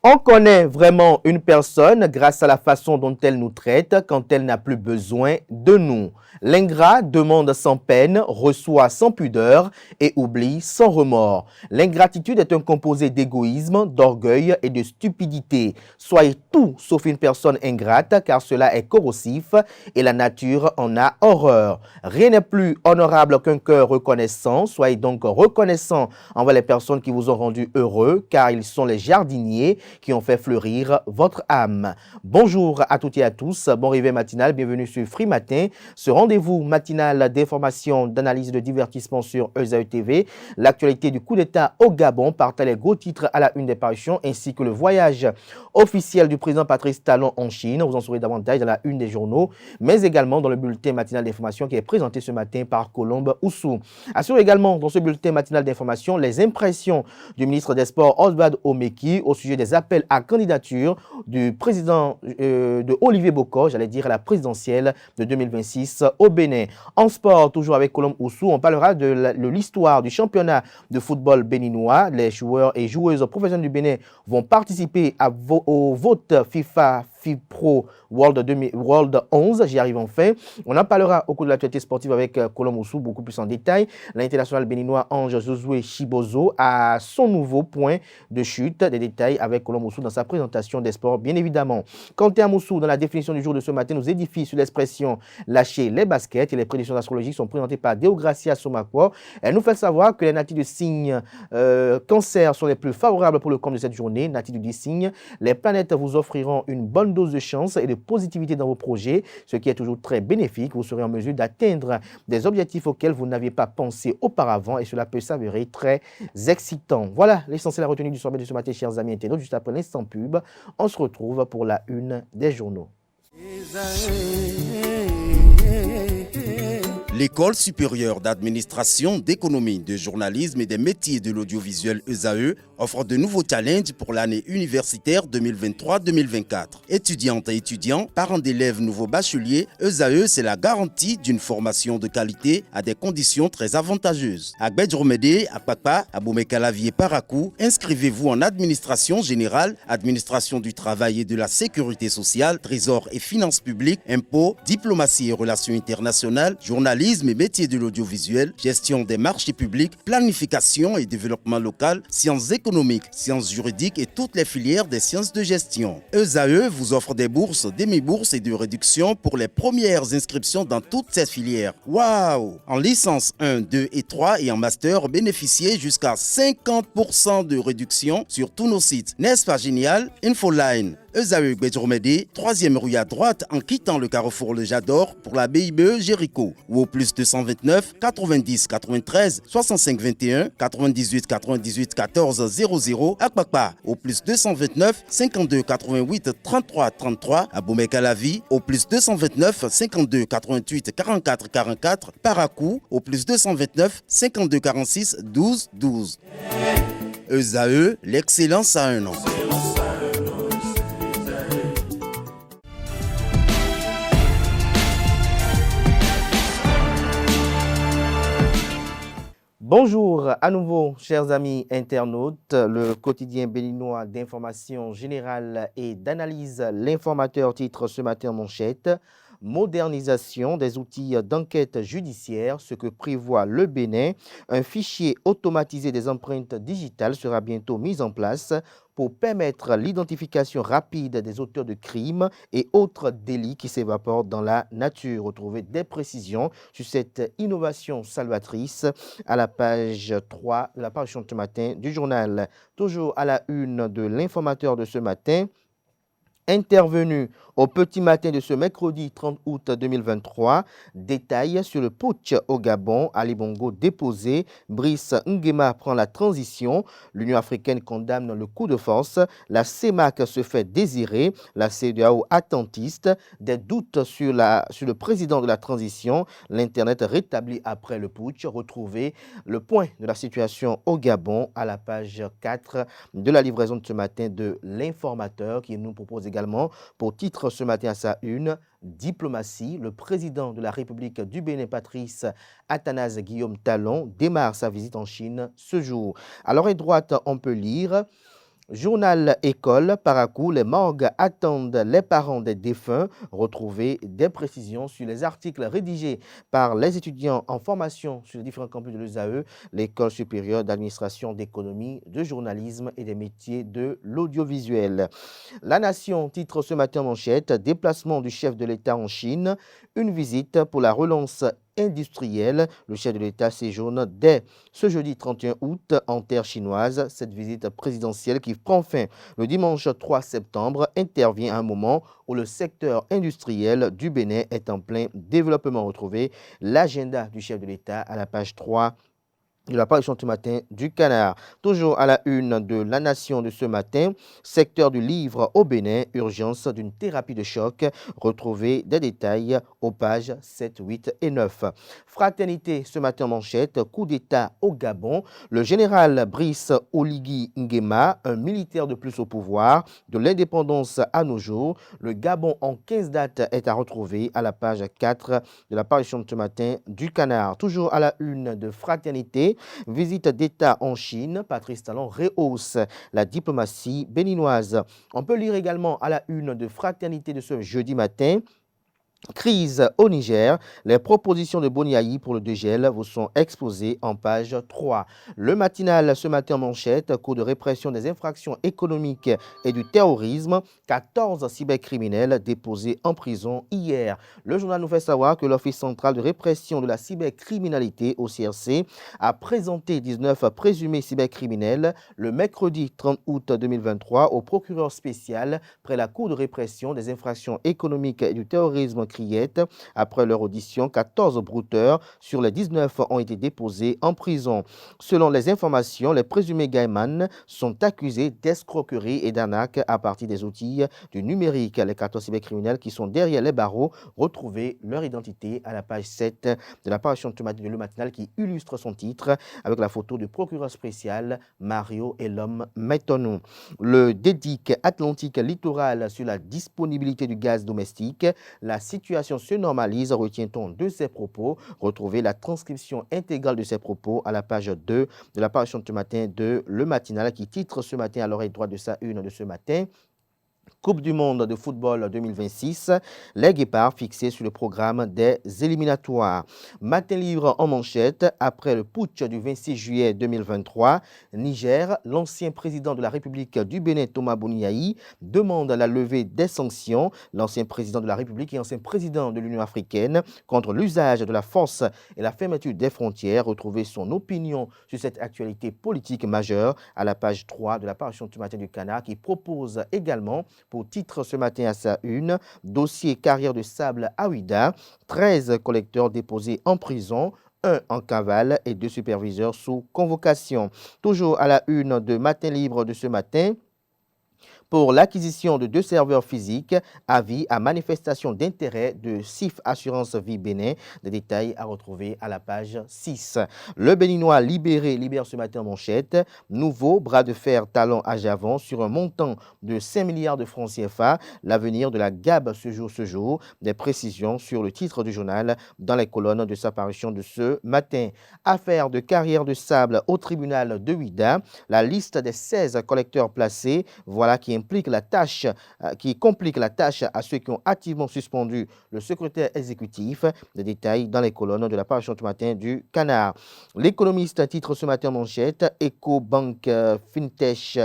On connaît vraiment une personne grâce à la façon dont elle nous traite quand elle n'a plus besoin de nous. L'ingrat demande sans peine, reçoit sans pudeur et oublie sans remords. L'ingratitude est un composé d'égoïsme, d'orgueil et de stupidité. Soyez tout sauf une personne ingrate car cela est corrosif et la nature en a horreur. Rien n'est plus honorable qu'un cœur reconnaissant. Soyez donc reconnaissant envers les personnes qui vous ont rendu heureux car ils sont les jardiniers qui ont fait fleurir votre âme. Bonjour à toutes et à tous, bon réveil matinal, bienvenue sur Free Matin, ce rendez-vous matinal d'information, d'analyse et de divertissement sur ESAE TV, l'actualité du coup d'État au Gabon par les gros titres à la une des parutions ainsi que le voyage officiel du président Patrice Talon en Chine. Vous en saurez davantage dans la une des journaux, mais également dans le bulletin matinal d'information qui est présenté ce matin par Colombe Oussou. Assure également dans ce bulletin matinal d'information les impressions du ministre des Sports Oswald Omeki au sujet des appels à candidature du président de Olivier Boko, j'allais dire à la présidentielle de 2026 au Bénin. En sport, toujours avec Colombe Oussou, on parlera de l'histoire du championnat de football béninois. Les joueurs et joueuses professionnels du Bénin vont participer au vote FIFA FIPRO World 11, j'y arrive enfin. On en parlera au cours de l'actualité sportive avec Colombe Oussou, beaucoup plus en détail. L'international béninois Ange Josué Chibozo a son nouveau point de chute. Des détails avec Colombe Oussou dans sa présentation des sports, bien évidemment. Quentin Moussou, dans la définition du jour de ce matin, nous édifie sur l'expression lâcher les baskets et les prédictions astrologiques sont présentées par Deogracia Somakwa. Elle nous fait savoir que les natifs du signe cancer sont les plus favorables pour le compte de cette journée. Natifs du signe, les planètes vous offriront une bonne dose de chance et de positivité dans vos projets, ce qui est toujours très bénéfique. Vous serez en mesure d'atteindre des objectifs auxquels vous n'aviez pas pensé auparavant et cela peut s'avérer très excitant. Voilà l'essentiel à retenir du sommet de ce matin, chers amis internautes. Juste après l'instant pub, on se retrouve pour la une des journaux. L'École supérieure d'administration, d'économie, de journalisme et des métiers de l'audiovisuel ESAE offre de nouveaux challenges pour l'année universitaire 2023-2024. Étudiantes et étudiants, parents d'élèves nouveaux bacheliers, ESAE, c'est la garantie d'une formation de qualité à des conditions très avantageuses. À Gbedjromede, à Papa, à Boumekalavi Parakou, inscrivez-vous en administration générale, administration du travail et de la sécurité sociale, trésor et finances publiques, impôts, diplomatie et relations internationales, journalisme et métiers de l'audiovisuel, gestion des marchés publics, planification et développement local, sciences économiques, sciences juridiques et toutes les filières des sciences de gestion. ESAE vous offre des bourses, demi-bourses et de réductions pour les premières inscriptions dans toutes ces filières. Waouh! En licence 1, 2 et 3 et en master, bénéficiez jusqu'à 50% de réduction sur tous nos sites. N'est-ce pas génial? Infoline. ESAE Gbedjromede, 3e rue à droite en quittant le carrefour Le Jador pour la BIBE Jéricho ou au plus 229 90 93 65 21 98 98 14 00 à Kpakpa au plus 229 52 88 33 33 à Boumekalavi au plus 229 52 88 44 44 Parakou au plus 229 52 46 12 12. ESAE, l'excellence à un an. Bonjour à nouveau, chers amis internautes. Le quotidien béninois d'information générale et d'analyse, l'informateur titre ce matin en manchette. Modernisation des outils d'enquête judiciaire, ce que prévoit le Bénin. Un fichier automatisé des empreintes digitales sera bientôt mis en place pour permettre l'identification rapide des auteurs de crimes et autres délits qui s'évaporent dans la nature. Retrouvez des précisions sur cette innovation salvatrice à la page 3 de la parution de ce matin du journal. Toujours à la une de l'informateur de ce matin. Intervenu au petit matin de ce mercredi 30 août 2023, détail sur le putsch au Gabon, Ali Bongo déposé, Brice Nguema prend la transition, l'Union africaine condamne le coup de force, la CEMAC se fait désirer, la CEDEAO attentiste, des doutes sur le président de la transition, l'Internet rétabli après le putsch, retrouvez le point de la situation au Gabon à la page 4 de la livraison de ce matin de l'informateur qui nous propose également pour titre ce matin à sa une, diplomatie. Le président de la République du Bénin, Patrice Athanase Guillaume Talon, démarre sa visite en Chine ce jour. À l'oreille droite, on peut lire Journal École, Paracou, les morgues attendent les parents des défunts. Retrouver des précisions sur les articles rédigés par les étudiants en formation sur les différents campus de l'ESAE, l'École supérieure d'administration d'économie, de journalisme et des métiers de l'audiovisuel. La Nation titre ce matin en manchette, déplacement du chef de l'État en Chine, une visite pour la relance industrielle. Le chef de l'État séjourne dès ce jeudi 31 août en terre chinoise. Cette visite présidentielle qui prend fin le dimanche 3 septembre intervient à un moment où le secteur industriel du Bénin est en plein développement. Retrouvé l'agenda du chef de l'État à la page 3 de la parution ce matin du Canard. Toujours à la une de La Nation de ce matin, secteur du livre au Bénin, urgence d'une thérapie de choc. Retrouvez des détails aux pages 7, 8 et 9. Fraternité ce matin en manchette, coup d'État au Gabon. Le général Brice Oligui Nguema, un militaire de plus au pouvoir, de l'indépendance à nos jours. Le Gabon en 15 dates est à retrouver à la page 4 de la parution de ce matin du Canard. Toujours à la une de Fraternité, visite d'État en Chine, Patrice Talon rehausse la diplomatie béninoise. On peut lire également à la une de Fraternité de ce jeudi matin. Crise au Niger, les propositions de Boniaï pour le dégel vous sont exposées en page 3. Le matinal ce matin en manchette, cours de répression des infractions économiques et du terrorisme, 14 cybercriminels déposés en prison hier. Le journal nous fait savoir que l'Office central de répression de la cybercriminalité au CRC a présenté 19 présumés cybercriminels le mercredi 30 août 2023 au procureur spécial près la Cour de répression des infractions économiques et du terrorisme Criette. Après leur audition, 14 brouteurs sur les 19 ont été déposés en prison. Selon les informations, les présumés Gaiman sont accusés d'escroquerie et d'arnaque à partir des outils du numérique. Les 14 cybercriminels qui sont derrière les barreaux, retrouvez leur identité à la page 7 de la parution de Le Matinal qui illustre son titre avec la photo du procureur spécial Mario et l'homme Métonou. Le dédic Atlantique littoral sur la disponibilité du gaz domestique. La situation se normalise, retient-on de ces propos. Retrouvez la transcription intégrale de ces propos à la page 2 de la parution de ce matin de Le Matinal qui titre ce matin à l'oreille droite de sa une de ce matin. Coupe du monde de football 2026, les Guépards fixés sur le programme des éliminatoires. Matin libre en manchette, après le putsch du 26 juillet 2023, Niger, l'ancien président de la République du Bénin, Thomas Boniaï, demande la levée des sanctions. L'ancien président de la République et ancien président de l'Union africaine contre l'usage de la force et la fermeture des frontières. Retrouvez son opinion sur cette actualité politique majeure à la page 3 de la parution du matin du Canard qui propose également pour titre ce matin à sa une, dossier carrière de sable à Ouida, 13 collecteurs déposés en prison, 1 en cavale et 2 superviseurs sous convocation. Toujours à la une de Matin libre de ce matin, pour l'acquisition de 2 serveurs physiques, avis à manifestation d'intérêt de CIF Assurance Vie Bénin. Des détails à retrouver à la page 6. Le Béninois libère ce matin en manchette. Nouveau bras de fer Talon à Javon sur un montant de 5 milliards de francs CFA. L'avenir de la GAB ce jour. Des précisions sur le titre du journal dans les colonnes de sa parution de ce matin. Affaire de carrière de sable au tribunal de Ouida. La liste des 16 collecteurs placés, voilà qui complique la tâche à ceux qui ont activement suspendu le secrétaire exécutif. Des détails dans les colonnes de la parution du matin du Canard. L'économiste titre ce matin manchette EcoBank FinTech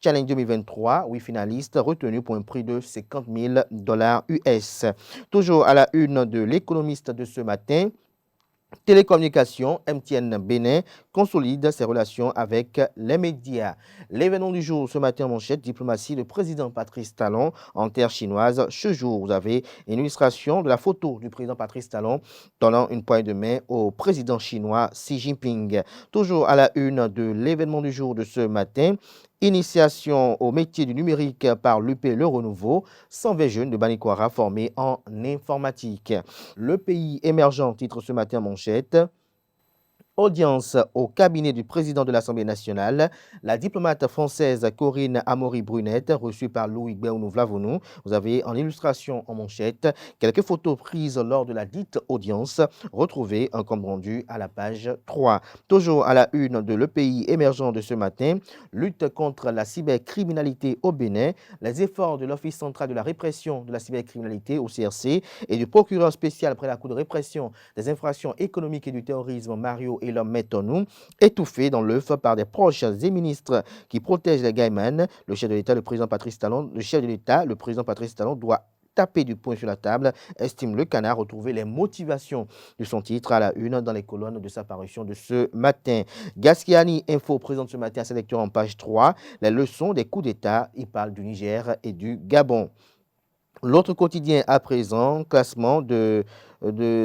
Challenge 2023, 8 finalistes retenus pour un prix de $50 000 US. Toujours à la une de l'économiste de ce matin, télécommunications, MTN Bénin consolide ses relations avec les médias. L'événement du jour ce matin en manchette, diplomatie, le président Patrice Talon en terre chinoise. Ce jour, vous avez une illustration de la photo du président Patrice Talon donnant une poignée de main au président chinois Xi Jinping. Toujours à la une de l'événement du jour de ce matin, initiation au métier du numérique par l'UP Le Renouveau, 120 jeunes de Banikwara formés en informatique. Le pays émergent titre ce matin manchette. Audience au cabinet du président de l'Assemblée nationale, la diplomate française Corinne Amaury-Brunette, reçue par Louis Béounou-Vlavonou. Vous avez en illustration en manchette quelques photos prises lors de la dite audience, retrouvées un compte rendu à la page 3. Toujours à la une de Le Pays émergent de ce matin, lutte contre la cybercriminalité au Bénin, les efforts de l'Office central de la répression de la cybercriminalité au CRC et du procureur spécial près la Cour de répression des infractions économiques et du terrorisme Mario et l'homme Metonou, étouffé dans l'œuf par des proches et ministres qui protègent les Gaïman. Le chef de l'État, le président Patrice Talon, le président Patrice Talon doit taper du poing sur la table, estime le Canard, retrouver les motivations de son titre à la une dans les colonnes de sa parution de ce matin. Gasquiani Info présente ce matin à sa lecture en page 3 les leçons des coups d'État. Il parle du Niger et du Gabon. L'autre quotidien à présent, classement de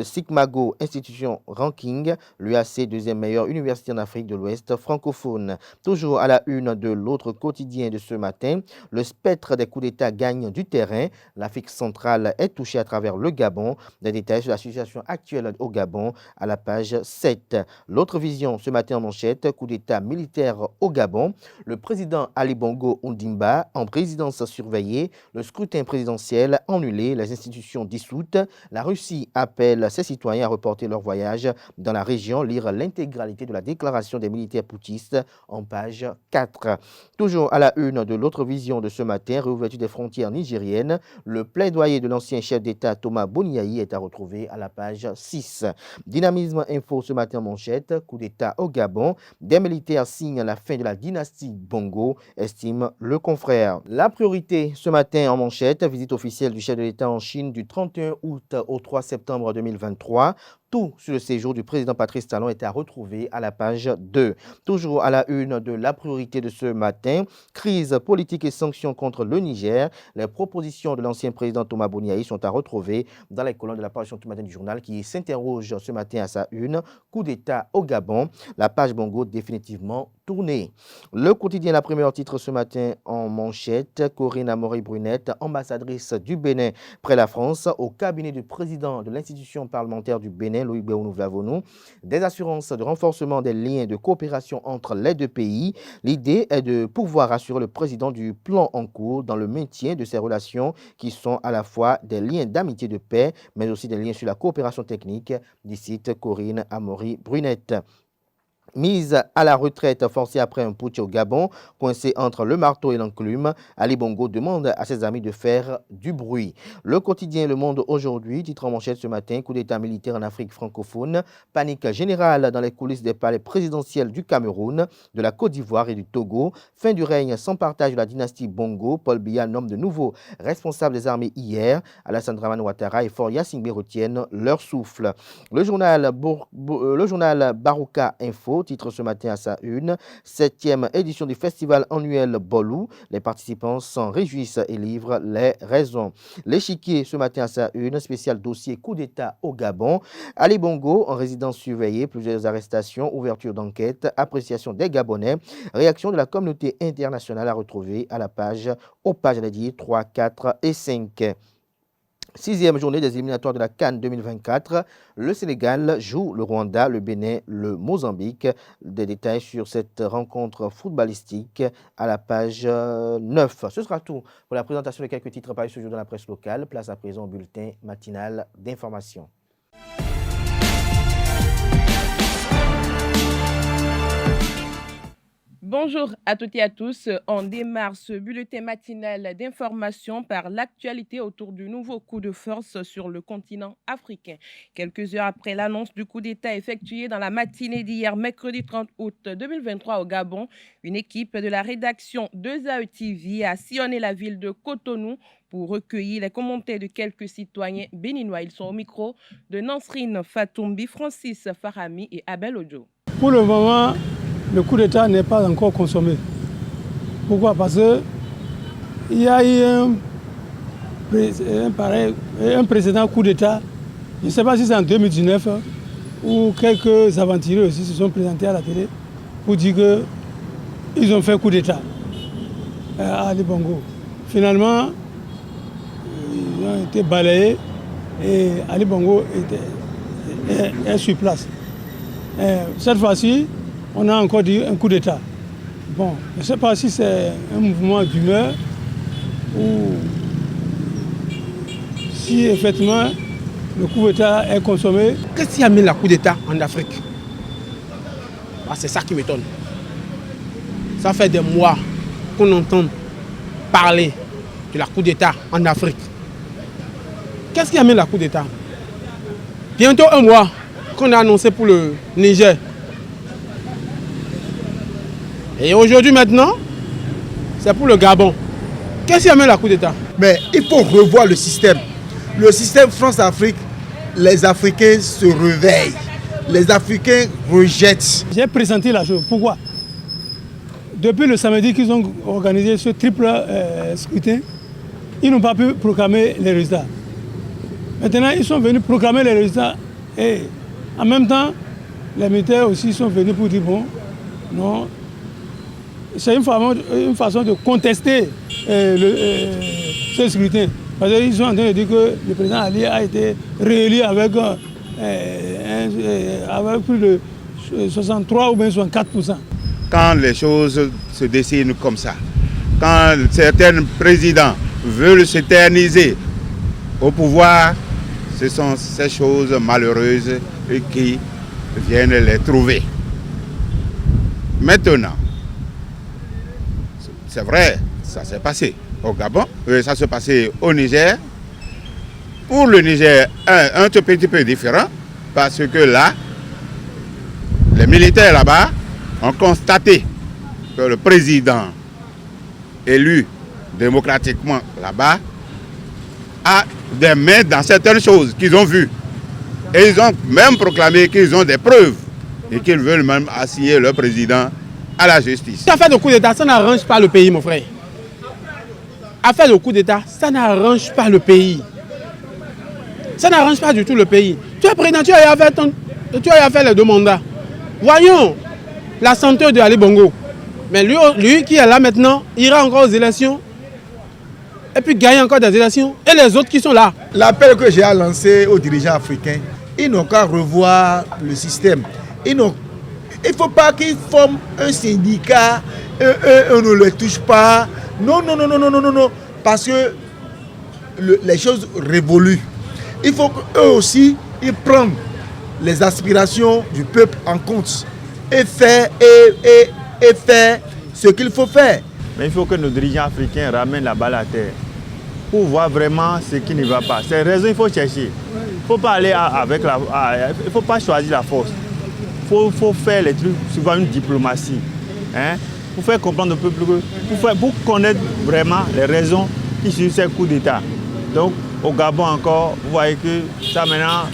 Sigmago Institution Ranking, l'UAC, deuxième meilleure université en Afrique de l'Ouest francophone. Toujours à la une de l'autre quotidien de ce matin, le spectre des coups d'État gagne du terrain. L'Afrique centrale est touchée à travers le Gabon. Des détails sur la situation actuelle au Gabon à la page 7. L'autre vision ce matin en manchette, coup d'État militaire au Gabon. Le président Ali Bongo Ondimba en présidence surveillée, le scrutin présidentiel annulé, les institutions dissoutes. La Russie appelle ses citoyens à reporter leur voyage dans la région. Lire l'intégralité de la déclaration des militaires poutistes en page 4. Toujours à la une de l'autre vision de ce matin, réouverture des frontières nigériennes. Le plaidoyer de l'ancien chef d'État Thomas Boniaï est à retrouver à la page 6. Dynamisme Info ce matin en manchette, coup d'État au Gabon. Des militaires signent la fin de la dynastie Bongo, estime le confrère. La priorité ce matin en manchette, visite officielle du chef de l'État en Chine du 31 août au 3 septembre 2023. Tout sur le séjour du président Patrice Talon est à retrouver à la page 2. Toujours à la une de la priorité de ce matin, crise politique et sanctions contre le Niger. Les propositions de l'ancien président Thomas Boniaï sont à retrouver dans les colonnes de la parution du matin du journal qui s'interroge ce matin à sa une. Coup d'État au Gabon, la page Bongo définitivement tournée. Le quotidien La Première titre ce matin en manchette, Corinne Amaury-Brunette, ambassadrice du Bénin près la France, au cabinet du président de l'institution parlementaire du Bénin, Louis Béounou-Vlavonou, des assurances de renforcement des liens de coopération entre les deux pays. L'idée est de pouvoir assurer le président du plan en cours dans le maintien de ces relations qui sont à la fois des liens d'amitié de paix, mais aussi des liens sur la coopération technique, dit Corinne Amaury-Brunette. Mise à la retraite forcée après un putsch au Gabon, coincé entre le marteau et l'enclume, Ali Bongo demande à ses amis de faire du bruit. Le quotidien Le Monde aujourd'hui, titre en manchette ce matin, coup d'État militaire en Afrique francophone, panique générale dans les coulisses des palais présidentiels du Cameroun, de la Côte d'Ivoire et du Togo, fin du règne sans partage de la dynastie Bongo, Paul Biya nomme de nouveaux responsables des armées hier, Alassane Dramane Ouattara et Faure Gnassingbé retiennent leur souffle. Le journal Barouka Info, titre ce matin à sa une, 7e édition du festival annuel Bolou. Les participants s'en réjouissent et livrent les raisons. L'échiquier ce matin à sa une, spécial dossier coup d'État au Gabon. Ali Bongo en résidence surveillée, plusieurs arrestations, ouverture d'enquête, appréciation des Gabonais, réaction de la communauté internationale à retrouver à la page, aux pages 3, 4 et 5. 6e journée des éliminatoires de la CAN 2024. Le Sénégal joue le Rwanda, le Bénin, le Mozambique. Des détails sur cette rencontre footballistique à la page 9. Ce sera tout pour la présentation de quelques titres parus ce jour dans la presse locale. Place à présent au bulletin matinal d'information. Bonjour à toutes et à tous. On démarre ce bulletin matinal d'information par l'actualité autour du nouveau coup de force sur le continent africain. Quelques heures après l'annonce du coup d'État effectué dans la matinée d'hier, mercredi 30 août 2023 au Gabon, une équipe de la rédaction 2AE TV a sillonné la ville de Cotonou pour recueillir les commentaires de quelques citoyens béninois. Ils sont au micro de Nansrine Fatoumbi, Francis Farami et Abel Ojo. Pour le moment, le coup d'État n'est pas encore consommé. Pourquoi? Parce qu'il y a eu un précédent coup d'État, je ne sais pas si c'est en 2019, où quelques aventuriers aussi se sont présentés à la télé pour dire qu'ils ont fait coup d'État à Ali Bongo. Finalement, ils ont été balayés et Ali Bongo est sur place. Cette fois-ci, on a encore dit un coup d'État. Bon, je ne sais pas si c'est un mouvement d'humeur ou si effectivement le coup d'État est consommé. Qu'est-ce qui a mis la coup d'État en Afrique? C'est ça qui m'étonne. Ça fait des mois qu'on entend parler de la coup d'État en Afrique. Qu'est-ce qui a mis la coup d'État? Bientôt un mois qu'on a annoncé pour le Niger. Et aujourd'hui maintenant, c'est pour le Gabon. Qu'est-ce qui a mis la coup d'État? Mais il faut revoir le système. Le système France-Afrique, les Africains se réveillent. Les Africains rejettent. J'ai présenté la chose. Pourquoi? Depuis le samedi qu'ils ont organisé ce triple scrutin, ils n'ont pas pu proclamer les résultats. Maintenant, ils sont venus proclamer les résultats et en même temps, les militaires aussi sont venus pour dire bon, non, c'est une façon de contester ce scrutin. Parce qu'ils sont en train de dire que le président Ali a été réélu avec plus de 63 ou bien 64%. Quand les choses se dessinent comme ça, quand certains présidents veulent s'éterniser au pouvoir, ce sont ces choses malheureuses qui viennent les trouver. Maintenant, c'est vrai, ça s'est passé au Gabon, ça s'est passé au Niger. Pour le Niger, un tout petit peu différent, parce que là, les militaires là-bas ont constaté que le président élu démocratiquement là-bas a des mains dans certaines choses qu'ils ont vues. Et ils ont même proclamé qu'ils ont des preuves et qu'ils veulent même assigner le président à la justice. Affaire de coup d'État, ça n'arrange pas le pays, mon frère. Affaire de coup d'État, ça n'arrange pas le pays. Ça n'arrange pas du tout le pays. Tu es président, tu as fait les 2 mandats. Voyons la santé de Ali Bongo. Mais lui qui est là maintenant, ira encore aux élections. Et puis gagner encore des élections. Et les autres qui sont là. L'appel que j'ai à lancer aux dirigeants africains, ils n'ont qu'à revoir le système. Il ne faut pas qu'ils forment un syndicat, on ne les touche pas. Non. Parce que les choses révoluent. Il faut qu'eux aussi, ils prennent les aspirations du peuple en compte et faire ce qu'il faut faire. Mais il faut que nos dirigeants africains ramènent la balle à terre pour voir vraiment ce qui ne va pas. Ces raisons, il faut chercher. Il ne faut pas aller avec il faut pas choisir la force. Il faut faire les trucs souvent une diplomatie. Pour faire comprendre un peu plus, pour connaître vraiment les raisons qui sont ces coups d'État. Donc, au Gabon encore, vous voyez que ça maintenant,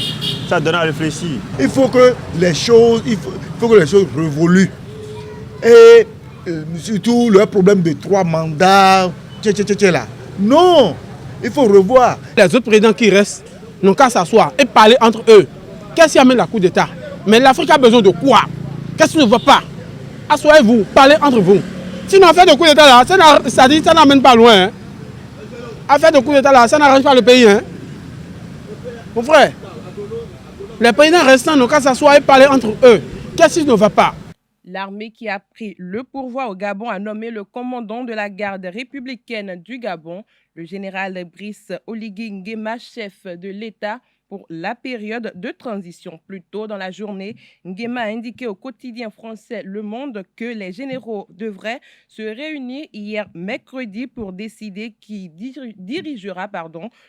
ça donne à réfléchir. Il faut que les choses, révoluent. Et surtout le problème de 3 mandats, là. Non, il faut revoir. Les autres présidents qui restent n'ont qu'à s'asseoir et parler entre eux. Qu'est-ce qui amène la coup d'État? Mais l'Afrique a besoin de quoi? Qu'est-ce qui ne va pas? Assoyez-vous, parlez entre vous. Sinon, affaire de coup d'État là, ça n'amène pas loin. Affaire de coup d'État là, ça n'arrange pas le pays. Mon frère, les présidents restants n'ont qu'à s'asseoir et parler entre eux. Qu'est-ce qui ne va pas? L'armée qui a pris le pourvoi au Gabon a nommé le commandant de la garde républicaine du Gabon, le général Brice Oligui Nguema, chef de l'État pour la période de transition. Plus tôt dans la journée, Nguema a indiqué au quotidien français Le Monde que les généraux devraient se réunir hier mercredi pour décider qui dirigera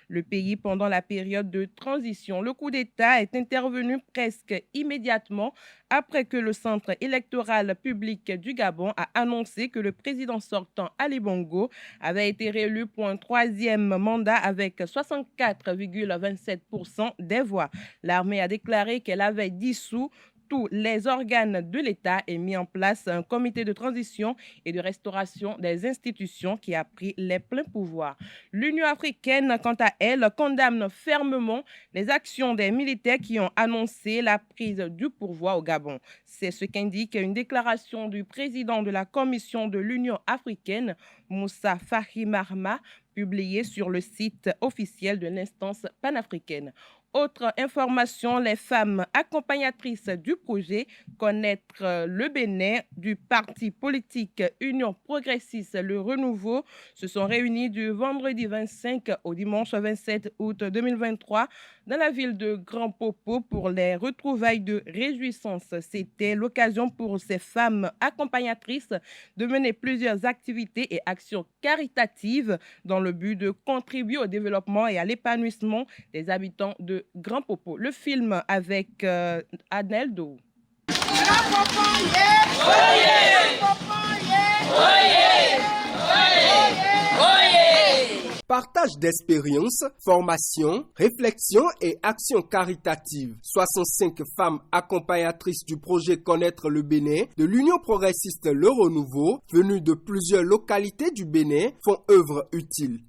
le pays pendant la période de transition. Le coup d'État est intervenu presque immédiatement après que le Centre électoral public du Gabon a annoncé que le président sortant Ali Bongo avait été réélu pour un 3e mandat avec 64,27% des voix. L'armée a déclaré qu'elle avait dissous tous les organes de l'État et mis en place un comité de transition et de restauration des institutions qui a pris les pleins pouvoirs. L'Union africaine, quant à elle, condamne fermement les actions des militaires qui ont annoncé la prise du pourvoi au Gabon. C'est ce qu'indique une déclaration du président de la Commission de l'Union africaine, Moussa Faki Mahamat, publiée sur le site officiel de l'instance panafricaine. Autre information, les femmes accompagnatrices du projet Connaître le Bénin du parti politique Union progressiste Le Renouveau se sont réunies du vendredi 25 au dimanche 27 août 2023 dans la ville de Grand Popo pour les retrouvailles de réjouissance. C'était l'occasion pour ces femmes accompagnatrices de mener plusieurs activités et actions caritatives dans le but de contribuer au développement et à l'épanouissement des habitants de Grand Popo. Le film avec Adnel Do. Partage d'expériences, formation, réflexion et actions caritatives. 65 femmes accompagnatrices du projet Connaître le Bénin de l'Union progressiste Le Renouveau, venues de plusieurs localités du Bénin, font œuvre utile.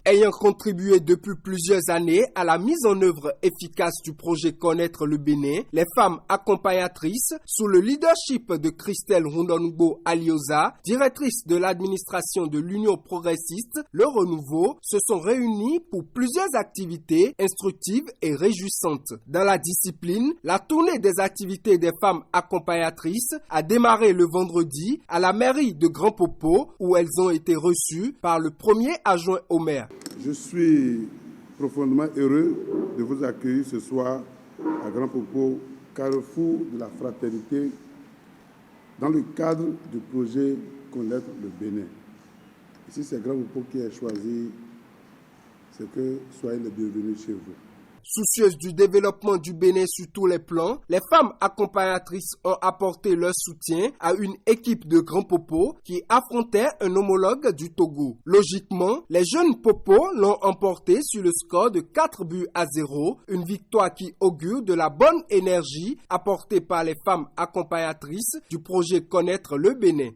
Ayant contribué depuis plusieurs années à la mise en œuvre efficace du projet Connaître le Bénin, les femmes accompagnatrices, sous le leadership de Christelle Rundonugbo Alioza, directrice de l'administration de l'Union progressiste Le Renouveau, se sont réunies pour plusieurs activités instructives et réjouissantes. Dans la discipline, la tournée des activités des femmes accompagnatrices a démarré le vendredi à la mairie de Grand Popo où elles ont été reçues par le premier adjoint au maire. Je suis profondément heureux de vous accueillir ce soir à Grand Popo, carrefour de la fraternité, dans le cadre du projet Connaître le Bénin. Ici, c'est Grand Popo qui est choisi, c'est que soyez les bienvenus chez vous. Soucieuses du développement du Bénin sur tous les plans, les femmes accompagnatrices ont apporté leur soutien à une équipe de Grand Popo qui affrontait un homologue du Togo. Logiquement, les jeunes Popo l'ont emporté sur le score de 4-0, une victoire qui augure de la bonne énergie apportée par les femmes accompagnatrices du projet Connaître le Bénin.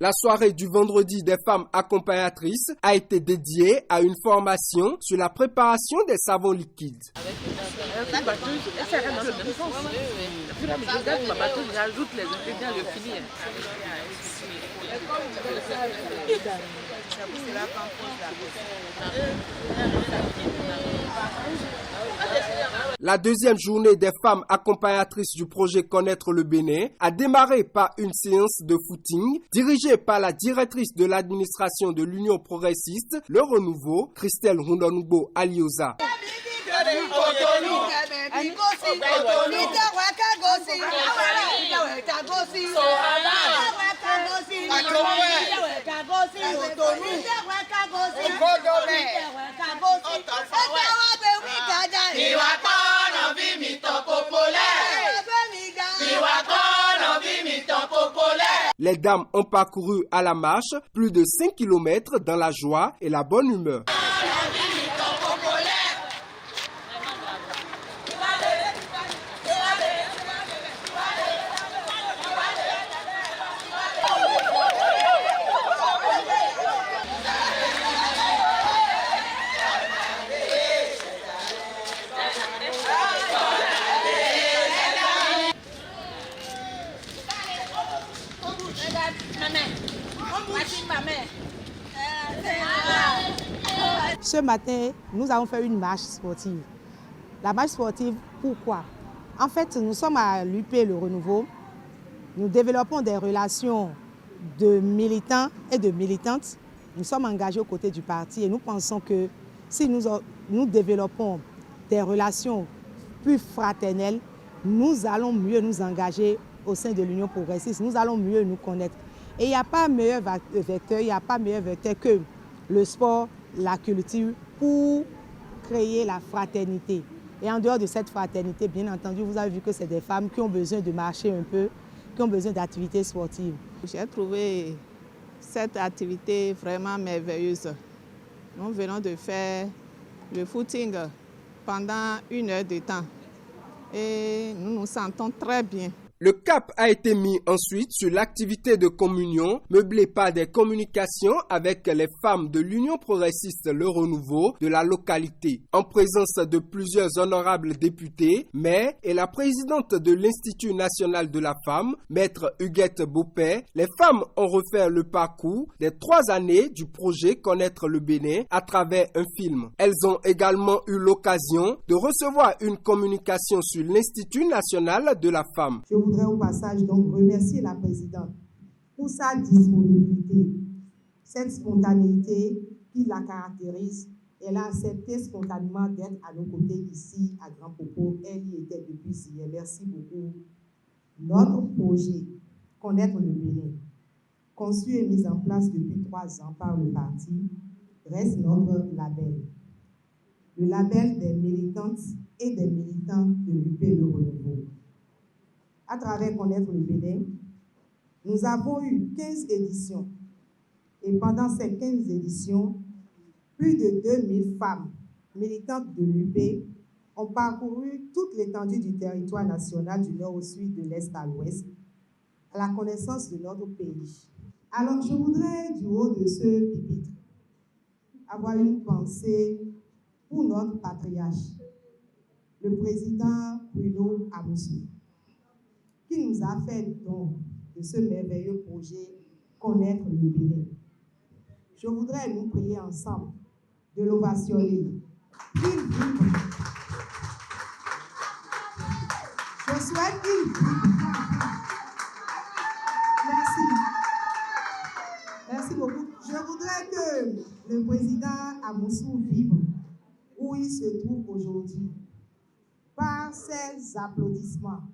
La soirée du vendredi des femmes accompagnatrices a été dédiée à une formation sur la préparation des savons liquides. La deuxième journée des femmes accompagnatrices du projet Connaître le Bénin a démarré par une séance de footing dirigée par la directrice de l'administration de l'Union progressiste Le Renouveau, Christelle Rundonugbo Alioza. Les dames ont parcouru à la marche plus de 5 km dans la joie et la bonne humeur. Ce matin, nous avons fait une marche sportive. La marche sportive, pourquoi? En fait, nous sommes à l'UP Le Renouveau. Nous développons des relations de militants et de militantes. Nous sommes engagés aux côtés du parti et nous pensons que si nous développons des relations plus fraternelles, nous allons mieux nous engager au sein de l'Union progressiste. Nous allons mieux nous connaître. Et il n'y a pas meilleur vecteur, que le sport, la culture pour créer la fraternité. Et en dehors de cette fraternité, bien entendu, vous avez vu que c'est des femmes qui ont besoin de marcher un peu, qui ont besoin d'activités sportives. J'ai trouvé cette activité vraiment merveilleuse. Nous venons de faire le footing pendant 1 heure de temps et nous nous sentons très bien. Le cap a été mis ensuite sur l'activité de communion, meublée par des communications avec les femmes de l'Union progressiste Le Renouveau de la localité, en présence de plusieurs honorables députés, maires et la présidente de l'Institut national de la femme, maître Huguette Beaupet. Les femmes ont refait le parcours des 3 années du projet Connaître le Bénin à travers un film. Elles ont également eu l'occasion de recevoir une communication sur l'Institut national de la femme. Je voudrais au passage donc remercier la présidente pour sa disponibilité, cette spontanéité qui la caractérise. Elle a accepté spontanément d'être à nos côtés ici à Grand Popo. Elle y était depuis hier. Merci beaucoup. Notre projet Connaître le Bénin, conçu et mis en place depuis 3 ans par le parti, reste notre label. Le label des militantes et des militants de l'UP Le Renouveau. À travers Connaître le Bénin, nous avons eu 15 éditions. Et pendant ces 15 éditions, plus de 2000 femmes militantes de l'UP ont parcouru toute l'étendue du territoire national du nord au sud, de l'est à l'ouest, à la connaissance de notre pays. Alors, je voudrais, du haut de ce pupitre, avoir une pensée pour notre patriarche, le président Bruno Amousou, qui nous a fait don de ce merveilleux projet Connaître le Bénin. Je voudrais nous prier ensemble de l'ovationner. Je souhaite qu'il vive. Merci beaucoup. Je voudrais que le président Amousou vive où il se trouve aujourd'hui, par ses applaudissements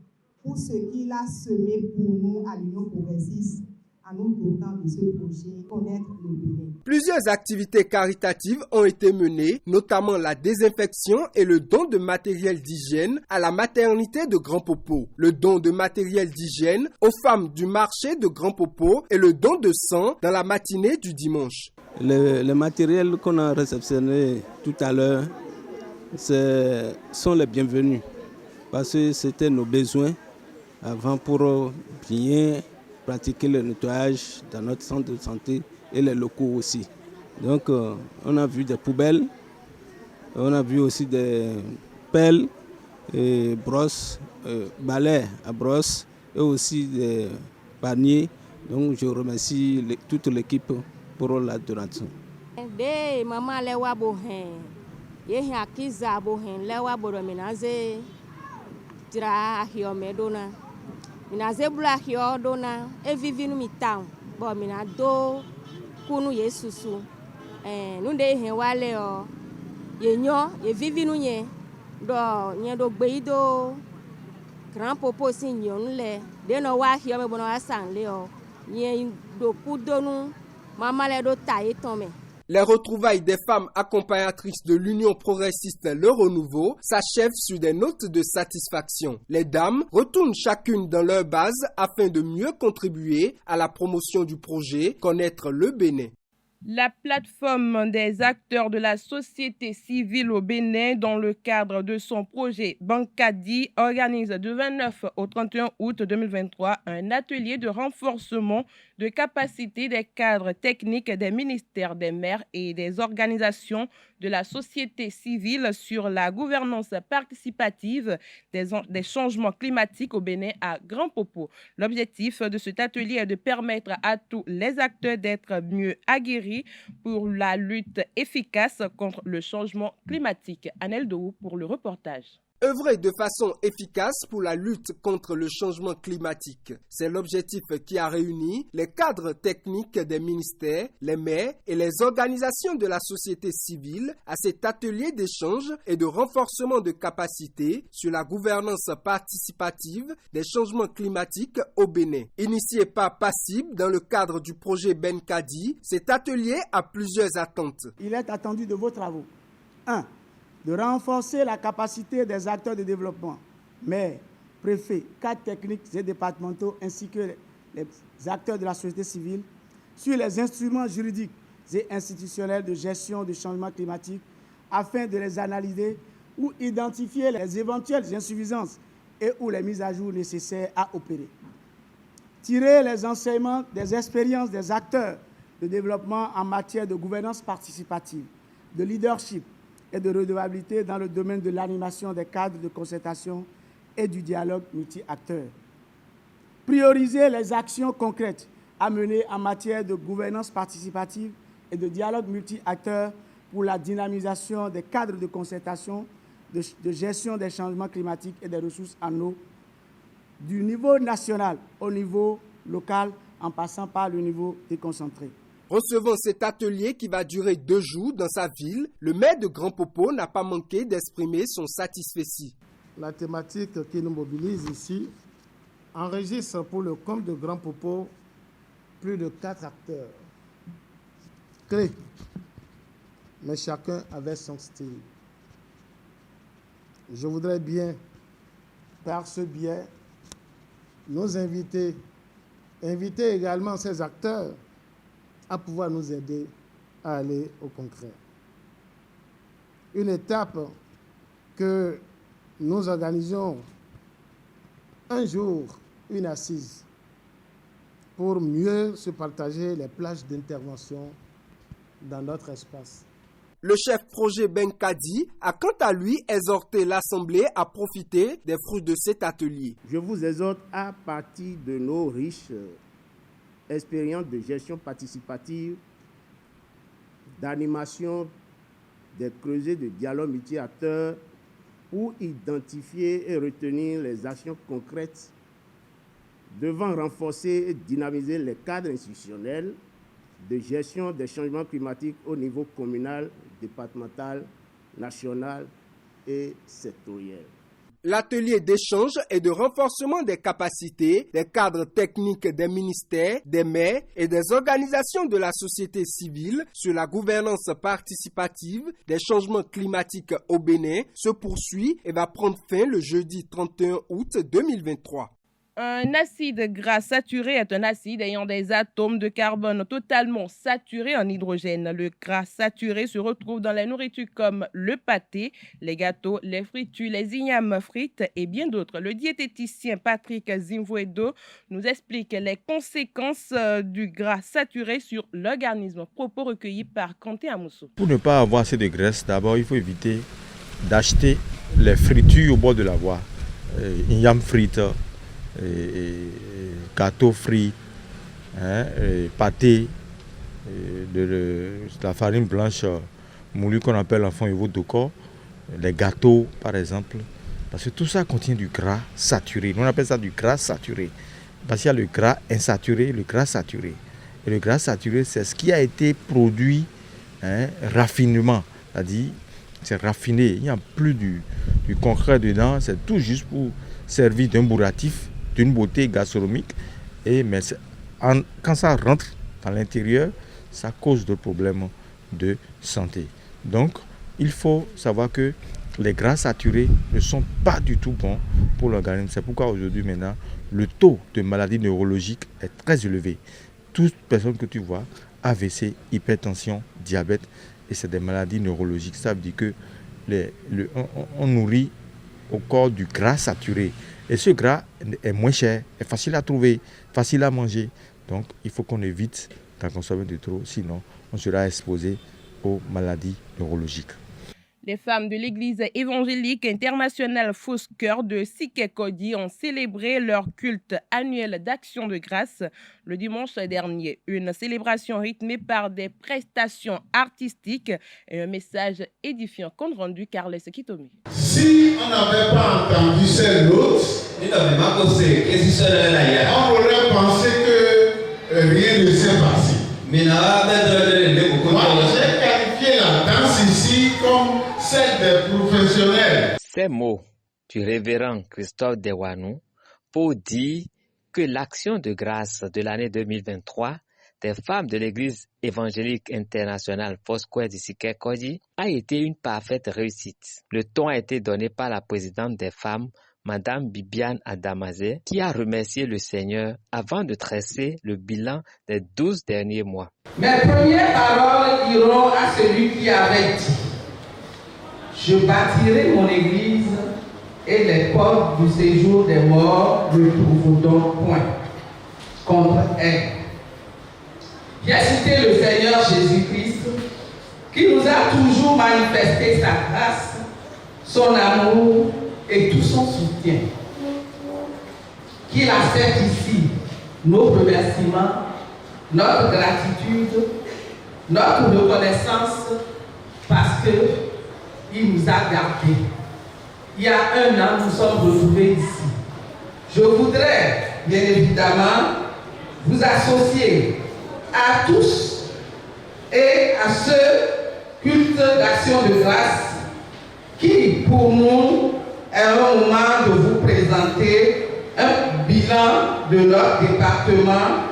pour ce qu'il a semé pour nous à l'Union progressiste, à nous dotant de ce projet Connaître le Bénin. Plusieurs activités caritatives ont été menées, notamment la désinfection et le don de matériel d'hygiène à la maternité de Grand Popo, le don de matériel d'hygiène aux femmes du marché de Grand Popo et le don de sang dans la matinée du dimanche. Le matériel qu'on a réceptionné tout à l'heure sont les bienvenus parce que c'était nos besoins avant pour bien pratiquer le nettoyage dans notre centre de santé et les locaux aussi. Donc on a vu des poubelles, on a vu aussi des pelles, et brosses, balais à brosse et aussi des paniers. Donc je remercie toute l'équipe pour la donation. Mina zebula hio dona evivi nu mitao bo mina do kunu yesusu nu de hen wale o yenyo evivi nu nye do nye do gbeido Grand Popo sin nyon le de no wa hio me bono asan le o nye do kudonu mama le do taye tome. Les retrouvailles des femmes accompagnatrices de l'Union progressiste Le Renouveau s'achèvent sur des notes de satisfaction. Les dames retournent chacune dans leur base afin de mieux contribuer à la promotion du projet Connaître le Bénin. La plateforme des acteurs de la société civile au Bénin, dans le cadre de son projet Bancadi, organise du 29 au 31 août 2023 un atelier de renforcement de capacité des cadres techniques des ministères, des maires et des organisations de la société civile sur la gouvernance participative des changements climatiques au Bénin à Grand Popo. L'objectif de cet atelier est de permettre à tous les acteurs d'être mieux aguerris pour la lutte efficace contre le changement climatique. Anel Dou pour le reportage. Œuvrer de façon efficace pour la lutte contre le changement climatique. C'est l'objectif qui a réuni les cadres techniques des ministères, les maires et les organisations de la société civile à cet atelier d'échange et de renforcement de capacités sur la gouvernance participative des changements climatiques au Bénin. Initié par Passib dans le cadre du projet Bancadi, cet atelier a plusieurs attentes. Il est attendu de vos travaux. 1. De renforcer la capacité des acteurs de développement, maires, préfets, cadres techniques et départementaux, ainsi que les acteurs de la société civile, sur les instruments juridiques et institutionnels de gestion du changement climatique, afin de les analyser ou identifier les éventuelles insuffisances et ou les mises à jour nécessaires à opérer. Tirer les enseignements des expériences des acteurs de développement en matière de gouvernance participative, de leadership et de redevabilité dans le domaine de l'animation des cadres de concertation et du dialogue multi-acteurs. Prioriser les actions concrètes à mener en matière de gouvernance participative et de dialogue multi-acteurs pour la dynamisation des cadres de concertation, de gestion des changements climatiques et des ressources en eau, du niveau national au niveau local, en passant par le niveau déconcentré. Recevant cet atelier qui va durer 2 jours dans sa ville, le maire de Grand Popo n'a pas manqué d'exprimer son satisfecit. La thématique qui nous mobilise ici enregistre pour le compte de Grand Popo plus de 4 acteurs clés, mais chacun avait son style. Je voudrais bien, par ce biais, nous inviter également ces acteurs à pouvoir nous aider à aller au concret. Une étape que nous organisions un jour, une assise, pour mieux se partager les plages d'intervention dans notre espace. Le chef projet Ben Kadi a quant à lui exhorté l'Assemblée à profiter des fruits de cet atelier. Je vous exhorte à partir de nos riches expériences de gestion participative, d'animation, des creusets de dialogue multi-acteurs pour identifier et retenir les actions concrètes devant renforcer et dynamiser les cadres institutionnels de gestion des changements climatiques au niveau communal, départemental, national et sectoriel. L'atelier d'échange et de renforcement des capacités des cadres techniques des ministères, des maires et des organisations de la société civile sur la gouvernance participative des changements climatiques au Bénin se poursuit et va prendre fin le jeudi 31 août 2023. Un acide gras saturé est un acide ayant des atomes de carbone totalement saturés en hydrogène. Le gras saturé se retrouve dans les nourritures comme le pâté, les gâteaux, les fritures, les ignames frites et bien d'autres. Le diététicien Patrick Zimvuedo nous explique les conséquences du gras saturé sur l'organisme. Propos recueillis par Kanté Amoussou. Pour ne pas avoir assez de graisse, d'abord il faut éviter d'acheter les fritures au bord de la voie. Ignames frites, gâteaux frits, pâté, de la farine blanche moulue qu'on appelle en fond doko, les gâteaux par exemple, parce que tout ça contient du gras saturé. Nous on appelle ça du gras saturé, parce qu'il y a le gras insaturé, le gras saturé. Et le gras saturé, c'est ce qui a été produit raffinement, c'est-à-dire c'est raffiné, il n'y a plus du concret dedans, c'est tout juste pour servir d'un bourratif, d'une beauté gastronomique, mais quand ça rentre dans l'intérieur, ça cause des problèmes de santé. Donc, il faut savoir que les gras saturés ne sont pas du tout bons pour l'organisme. C'est pourquoi aujourd'hui, maintenant, le taux de maladies neurologiques est très élevé. Toute personne que tu vois, AVC, hypertension, diabète, et c'est des maladies neurologiques. Ça veut dire que on nourrit au corps du gras saturé. Et ce gras est moins cher, est facile à trouver, facile à manger. Donc il faut qu'on évite d'en consommer de trop, sinon on sera exposé aux maladies neurologiques. Les femmes de l'église évangélique internationale Fausse Cœur de Sikekodi ont célébré leur culte annuel d'action de grâce le dimanche dernier. Une célébration rythmée par des prestations artistiques et un message édifiant compte rendu Carles Kitomi. Si on n'avait pas entendu ces notes, on aurait pensé que rien ne s'est passé. Moi, j'ai qualifié la danse ici comme celle des professionnels. Ces mots du révérend Christophe Dewanou pour dire que l'action de grâce de l'année 2023 des femmes de l'église évangélique internationale Fausse Cœur de Sikekodi a été une parfaite réussite. Le ton a été donné par la présidente des femmes, Madame Bibiane Adamazé, qui a remercié le Seigneur avant de dresser le bilan des 12 derniers mois. Mes premières paroles iront à celui qui avait dit: je bâtirai mon église et les portes du séjour des morts ne trouvent donc point contre elle. J'ai cité le Seigneur Jésus-Christ qui nous a toujours manifesté sa grâce, son amour et tout son soutien. Qu'il accepte ici nos remerciements, notre gratitude, notre reconnaissance parce qu'il nous a gardés. Il y a 1 an, nous sommes retrouvés ici. Je voudrais, bien évidemment, vous associer à tous et à ce culte d'action de grâce qui, pour nous, est un moment de vous présenter un bilan de notre département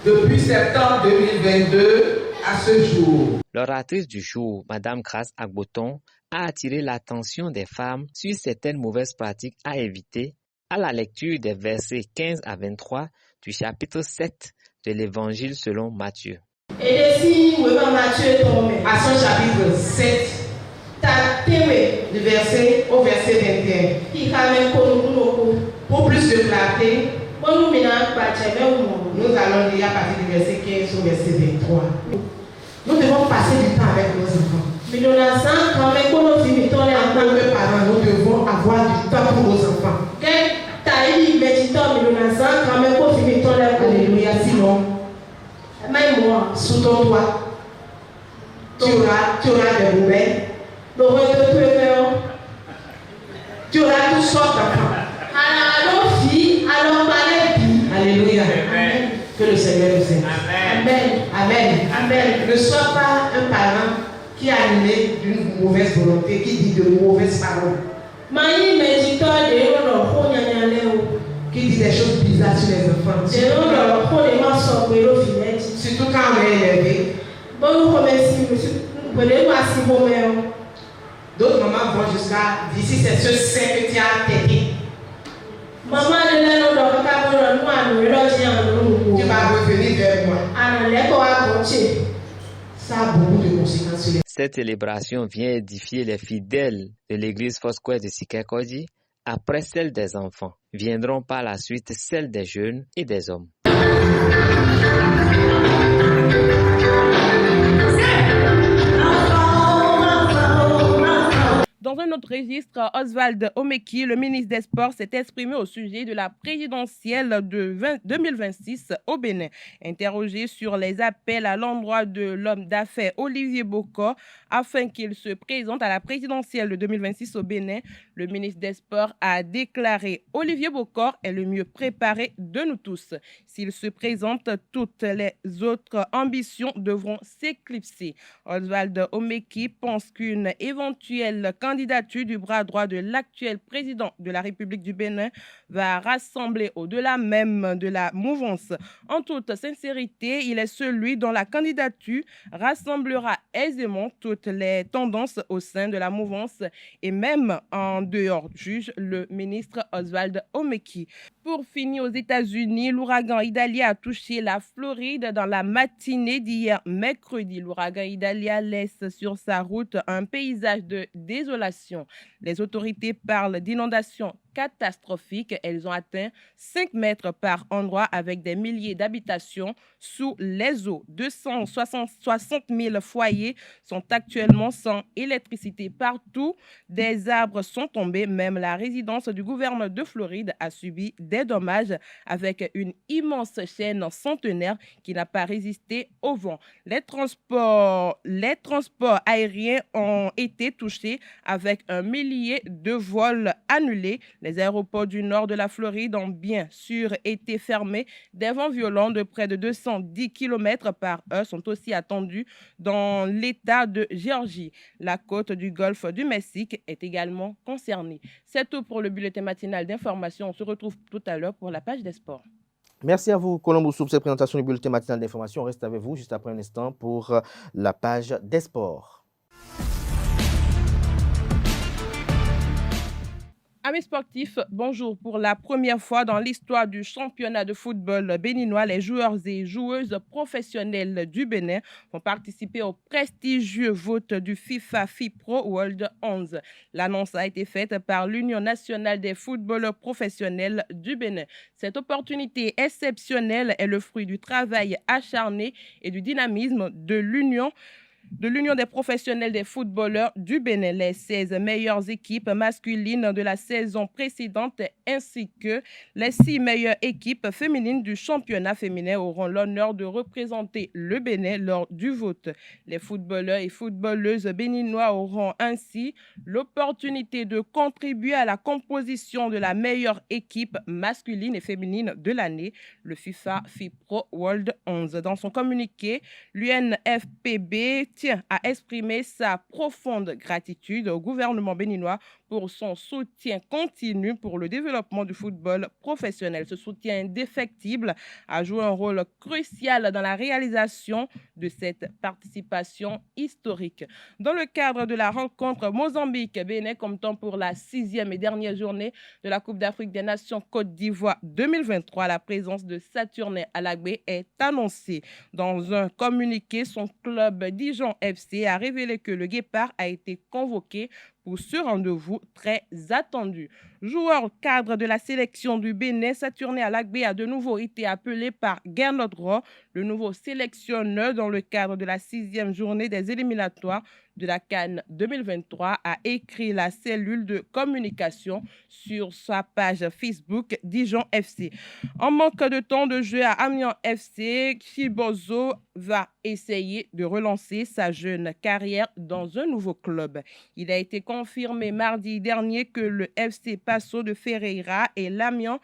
depuis septembre 2022 à ce jour. L'oratrice du jour, Mme Grace Agboton, a attiré l'attention des femmes sur certaines mauvaises pratiques à éviter à la lecture des versets 15 à 23 du chapitre 7 de l'Évangile selon Matthieu. Et si Matthieu tombe à son chapitre 7, du verset au verset 21. Pour plus de clarté, nous allons lire à partir du verset 15 au verset 23. Nous devons passer du temps avec nos enfants. En tant que parents, nous devons avoir du temps pour nos enfants. Alléluia, sinon, même moi, sous ton toit, tu auras des rouets, tu auras toutes sortes d'enfants. Alléluia. Amen. Que le Seigneur nous aide. Amen. Amen. Amen. Ne sois pas un parent qui est animé d'une mauvaise volonté, qui dit de mauvaises paroles. Qui dit des choses bizarres sur les enfants. Surtout quand on est énervé. D'autres mamans vont jusqu'à dire si c'est ce sein que tu as têté. Tu vas revenir vers moi. Ça a beaucoup de conséquences sur les... Cette célébration vient édifier les fidèles de l'église Foursquare de Sikakodi. Après celle des enfants, viendront par la suite celles des jeunes et des hommes. Dans un autre registre, Oswald Omeki, le ministre des Sports, s'est exprimé au sujet de la présidentielle de 2026 au Bénin. Interrogé sur les appels à l'endroit de l'homme d'affaires Olivier Bokor afin qu'il se présente à la présidentielle de 2026 au Bénin, le ministre des Sports a déclaré « Olivier Bokor est le mieux préparé de nous tous. S'il se présente, toutes les autres ambitions devront s'éclipser. » Oswald Omeki pense qu'une éventuelle candidature du bras droit de l'actuel président de la République du Bénin va rassembler au-delà même de la mouvance. En toute sincérité, il est celui dont la candidature rassemblera aisément toutes les tendances au sein de la mouvance et même en dehors, juge le ministre Oswald Omeki. Pour finir, aux États-Unis, l'ouragan Idalia a touché la Floride dans la matinée d'hier mercredi. L'ouragan Idalia laisse sur sa route un paysage de désolation. Les autorités parlent d'inondations catastrophiques. Elles ont atteint 5 mètres par endroit avec des milliers d'habitations sous les eaux. 260 000 foyers sont actuellement sans électricité partout. Des arbres sont tombés. Même la résidence du gouverneur de Floride a subi des dommages avec une immense chaîne centenaire qui n'a pas résisté au vent. Les transports aériens ont été touchés avec un millier de vols annulés. Les aéroports du nord de la Floride ont bien sûr été fermés. Des vents violents de près de 210 km par heure sont aussi attendus dans l'État de Géorgie. La côte du golfe du Mexique est également concernée. C'est tout pour le bulletin matinal d'information. On se retrouve tout à l'heure pour la page des sports. Merci à vous, Colombo Soub, pour cette présentation du bulletin matinal d'information. On reste avec vous juste après un instant pour la page des sports. Amis sportifs, bonjour. Pour la première fois dans l'histoire du championnat de football béninois, les joueurs et joueuses professionnels du Bénin vont participer au prestigieux vote du FIFA FIPRO World 11. L'annonce a été faite par l'Union nationale des footballeurs professionnels du Bénin. Cette opportunité exceptionnelle est le fruit du travail acharné et du dynamisme de l'Union des professionnels des footballeurs du Bénin. Les 16 meilleures équipes masculines de la saison précédente ainsi que les 6 meilleures équipes féminines du championnat féminin auront l'honneur de représenter le Bénin lors du vote. Les footballeurs et footballeuses béninois auront ainsi l'opportunité de contribuer à la composition de la meilleure équipe masculine et féminine de l'année, le FIFA FIPRO World 11. Dans son communiqué, l'UNFPB tient à exprimer sa profonde gratitude au gouvernement béninois pour son soutien continu pour le développement du football professionnel. Ce soutien indéfectible a joué un rôle crucial dans la réalisation de cette participation historique. Dans le cadre de la rencontre Mozambique-Bénin, comme temps pour la 6e et dernière journée de la Coupe d'Afrique des Nations Côte d'Ivoire 2023, la présence de Saturnin Alagbé est annoncée. Dans un communiqué, son club Dijon FC a révélé que le Guépard a été convoqué pour ce rendez-vous très attendu. Joueur cadre de la sélection du Bénin, Saturnin Alagbé a de nouveau été appelé par Gernot Rohr, le nouveau sélectionneur dans le cadre de la 6e journée des éliminatoires de la CAN 2023, a écrit la cellule de communication sur sa page Facebook Dijon FC. En manque de temps de jeu à Amiens FC, Chibozo va essayer de relancer sa jeune carrière dans un nouveau club. Il a été confirmé mardi dernier que le FC Passo de Ferreira et l'Amiens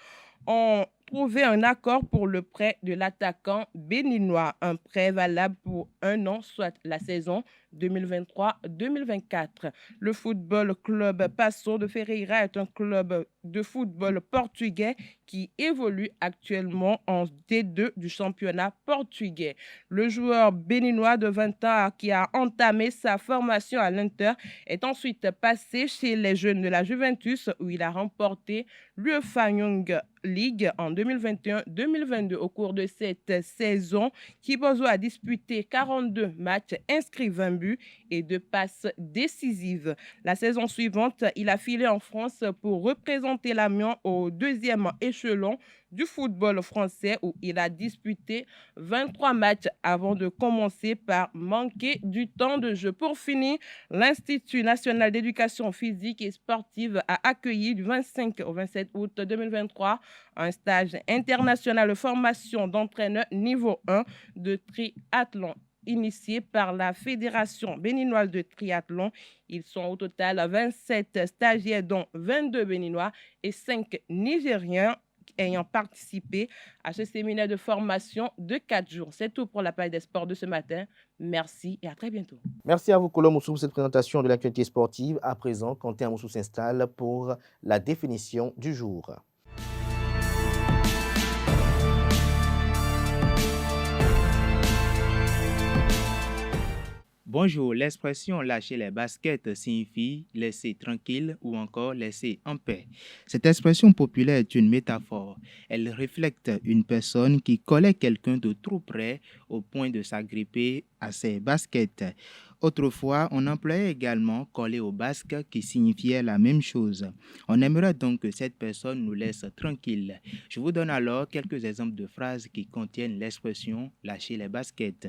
ont trouvé un accord pour le prêt de l'attaquant béninois, un prêt valable pour 1 an, soit la saison 2023-2024. Le Football Club Passo de Ferreira est un club de football portugais qui évolue actuellement en D2 du championnat portugais. Le joueur béninois de 20 ans qui a entamé sa formation à l'Inter est ensuite passé chez les jeunes de la Juventus où il a remporté l'UEFA Young League en 2021-2022. Au cours de cette saison, Chibozo a disputé 42 matchs, inscrit 20 buts et 2 passes décisives. La saison suivante, il a filé en France pour représenter l'Amiens au 2e échelon du football français où il a disputé 23 matchs avant de commencer par manquer du temps de jeu. Pour finir, l'Institut national d'éducation physique et sportive a accueilli du 25 au 27 août 2023 un stage international de formation d'entraîneur niveau 1 de triathlon initié par la Fédération béninoise de triathlon. Ils sont au total 27 stagiaires dont 22 béninois et 5 nigériens ayant participé à ce séminaire de formation de 4 jours. C'est tout pour la page des sports de ce matin. Merci et à très bientôt. Merci à vous, Kolo Moussou, pour cette présentation de l'actualité sportive. À présent, Quentin Moussou s'installe pour la définition du jour. Bonjour, l'expression lâcher les baskets signifie laisser tranquille ou encore laisser en paix. Cette expression populaire est une métaphore. Elle reflète une personne qui collait quelqu'un de trop près au point de s'agripper à ses baskets. Autrefois, on employait également coller au basque qui signifiait la même chose. On aimerait donc que cette personne nous laisse tranquille. Je vous donne alors quelques exemples de phrases qui contiennent l'expression lâcher les baskets.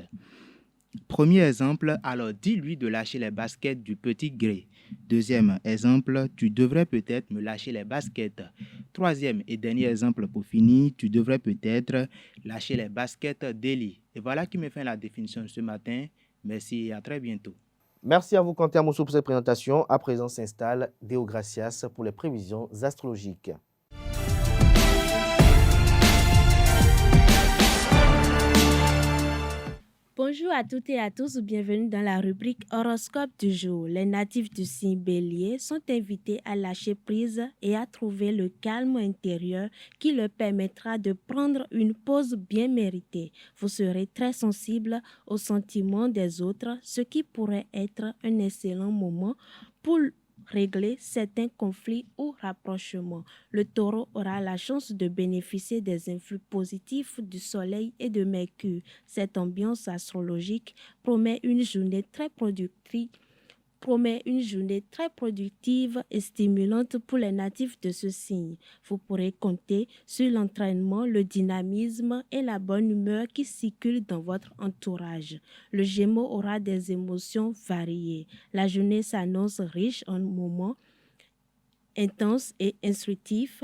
Premier exemple, alors dis-lui de lâcher les baskets du petit gré. Deuxième exemple, tu devrais peut-être me lâcher les baskets. Troisième et dernier exemple pour finir, tu devrais peut-être lâcher les baskets d'Eli. Et voilà qui me fait la définition de ce matin. Merci et à très bientôt. Merci à vous, Quentin Moussou, pour cette présentation. À présent s'installe Deo Gracias pour les prévisions astrologiques. Bonjour à toutes et à tous, bienvenue dans la rubrique horoscope du jour. Les natifs du signe Bélier sont invités à lâcher prise et à trouver le calme intérieur qui leur permettra de prendre une pause bien méritée. Vous serez très sensible aux sentiments des autres, ce qui pourrait être un excellent moment pour régler certains conflits ou rapprochements. Le taureau aura la chance de bénéficier des influx positifs du soleil et de Mercure. Cette ambiance astrologique promet une journée très productive et stimulante pour les natifs de ce signe. Vous pourrez compter sur l'entraînement, le dynamisme et la bonne humeur qui circulent dans votre entourage. Le Gémeaux aura des émotions variées. La journée s'annonce riche en moments intenses et instructifs.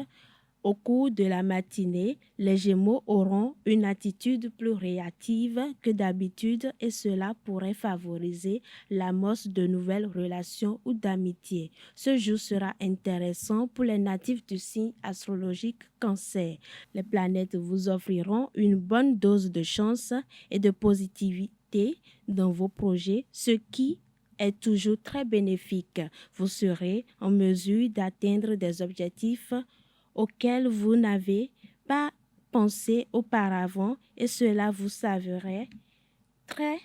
Au cours de la matinée, les Gémeaux auront une attitude plus réactive que d'habitude et cela pourrait favoriser l'amorce de nouvelles relations ou d'amitié. Ce jour sera intéressant pour les natifs du signe astrologique Cancer. Les planètes vous offriront une bonne dose de chance et de positivité dans vos projets, ce qui est toujours très bénéfique. Vous serez en mesure d'atteindre des objectifs auxquels vous n'avez pas pensé auparavant et cela vous s'avérerait très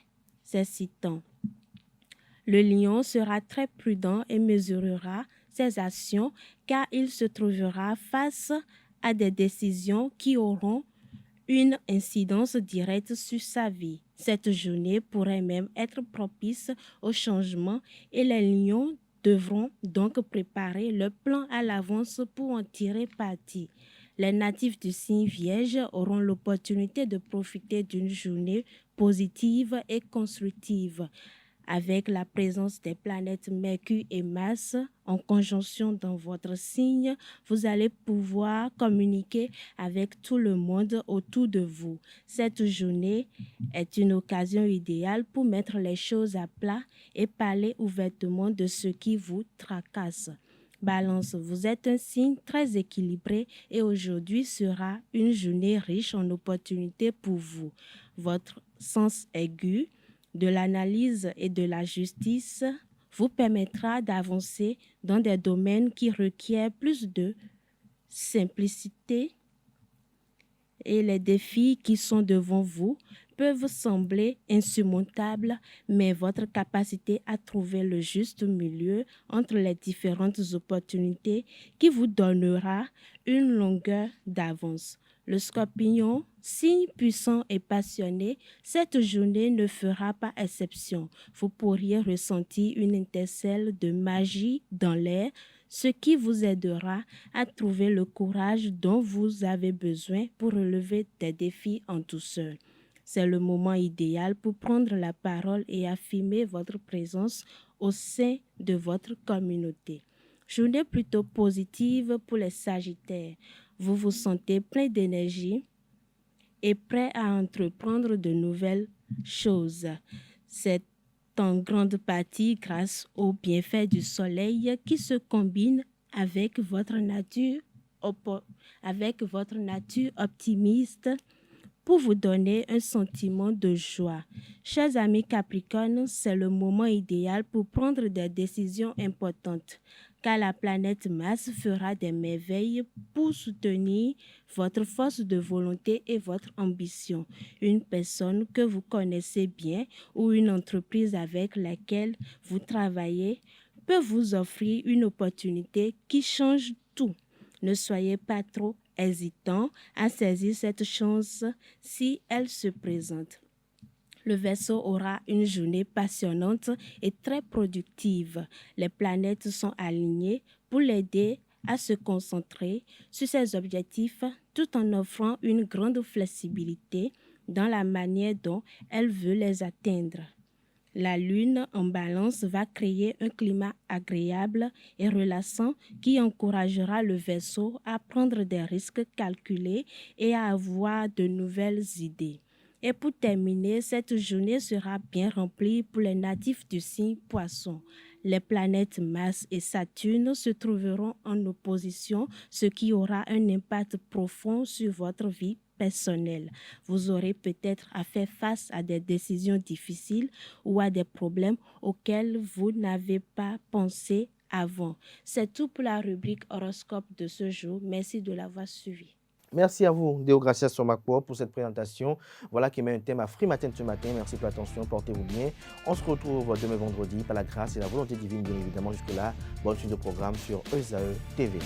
excitant. Le lion sera très prudent et mesurera ses actions car il se trouvera face à des décisions qui auront une incidence directe sur sa vie. Cette journée pourrait même être propice au changement et les lions devront donc préparer le plan à l'avance pour en tirer parti. Les natifs du signe Vierge auront l'opportunité de profiter d'une journée positive et constructive. Avec la présence des planètes Mercure et Mars en conjonction dans votre signe, vous allez pouvoir communiquer avec tout le monde autour de vous. Cette journée est une occasion idéale pour mettre les choses à plat et parler ouvertement de ce qui vous tracasse. Balance, vous êtes un signe très équilibré et aujourd'hui sera une journée riche en opportunités pour vous. Votre sens aigu de l'analyse et de la justice vous permettra d'avancer dans des domaines qui requièrent plus de simplicité et les défis qui sont devant vous peuvent sembler insurmontables, mais votre capacité à trouver le juste milieu entre les différentes opportunités qui vous donnera une longueur d'avance. Le Scorpion, signe puissant et passionné, cette journée ne fera pas exception. Vous pourriez ressentir une étincelle de magie dans l'air, ce qui vous aidera à trouver le courage dont vous avez besoin pour relever des défis en douceur. C'est le moment idéal pour prendre la parole et affirmer votre présence au sein de votre communauté. Journée plutôt positive pour les Sagittaires. Vous vous sentez plein d'énergie et prêt à entreprendre de nouvelles choses. C'est en grande partie grâce aux bienfaits du soleil qui se combinent avec votre nature optimiste pour vous donner un sentiment de joie. Chers amis Capricorne, c'est le moment idéal pour prendre des décisions importantes, car la planète Mars fera des merveilles pour soutenir votre force de volonté et votre ambition. Une personne que vous connaissez bien ou une entreprise avec laquelle vous travaillez peut vous offrir une opportunité qui change tout. Ne soyez pas trop hésitant à saisir cette chance si elle se présente. Le Verseau aura une journée passionnante et très productive. Les planètes sont alignées pour l'aider à se concentrer sur ses objectifs tout en offrant une grande flexibilité dans la manière dont elle veut les atteindre. La Lune en Balance va créer un climat agréable et relaxant qui encouragera le Verseau à prendre des risques calculés et à avoir de nouvelles idées. Et pour terminer, cette journée sera bien remplie pour les natifs du signe Poisson. Les planètes Mars et Saturne se trouveront en opposition, ce qui aura un impact profond sur votre vie personnelle. Vous aurez peut-être à faire face à des décisions difficiles ou à des problèmes auxquels vous n'avez pas pensé avant. C'est tout pour la rubrique horoscope de ce jour. Merci de l'avoir suivi. Merci à vous, Deo Gracias Somakpo, pour cette présentation. Voilà qui met un thème à Free Matin ce matin. Merci pour l'attention, portez-vous bien. On se retrouve demain vendredi par la grâce et la volonté divine, bien évidemment. Jusque-là, bonne suite de programme sur ESAE TV.